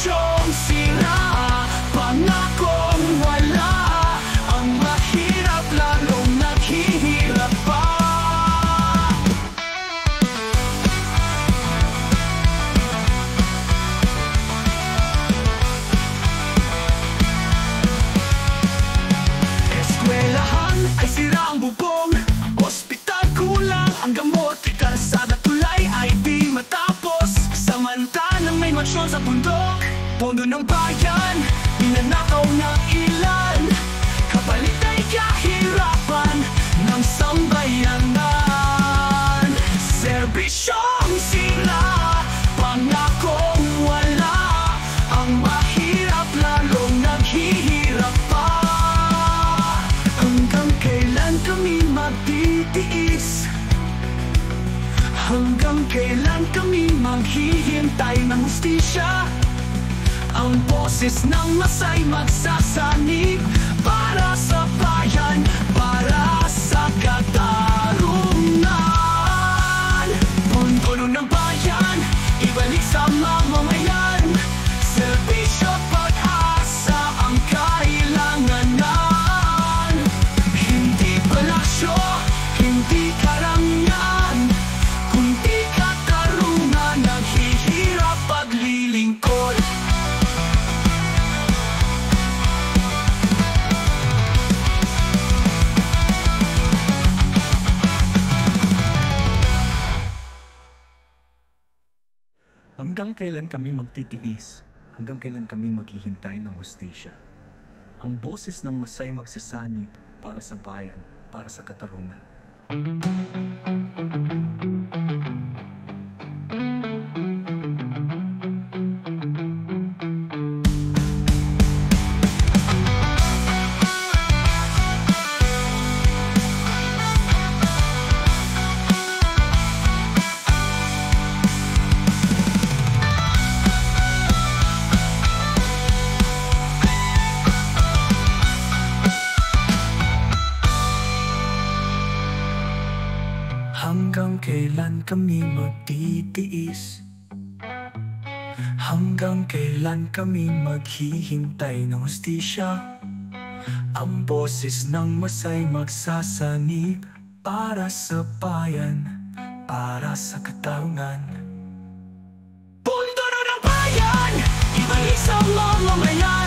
serbisyong sira, pangakong wala. Ang mahirap lalong naghihirap pa. Eskwelahan ay sira ang bubong, ospital kulang ang gamot, kalsada tulay ay di matapos. Samantalang may mansyon sa bundok, pondo ng bayan, pinanakaw ng ilan. Kapalit ay kahirapan ng sambayanan. Serbisyong sira, pangakong wala. Ang mahirap lalong naghihirap pa. Hanggang kailan kami magtitiis? Hanggang kailan kami maghihintay ng hustisya? Ang boses ng masay magsasanib para sa bayan, para sa katarungan. Pundo ng bayan, ibalik sa mamamayan. Serbisyo at pag-asa ang kailanganan. Hindi palasyo, hindi karangan, kundi katarungan, naghihirap paglilingkod. Hanggang kailan kami magtitiis? Hanggang kailan kami maghihintay ng hustisya? Ang boses ng masay magsasanib para sa bayan, para sa katarungan. Hanggang kailan kami magtitiis? Hanggang kailan kami maghihintay ng hustisya? Ang boses ng masay magsasanib para sa bayan, para sa katarungan. Pundo ng bayan, ibalik sa mamamayan.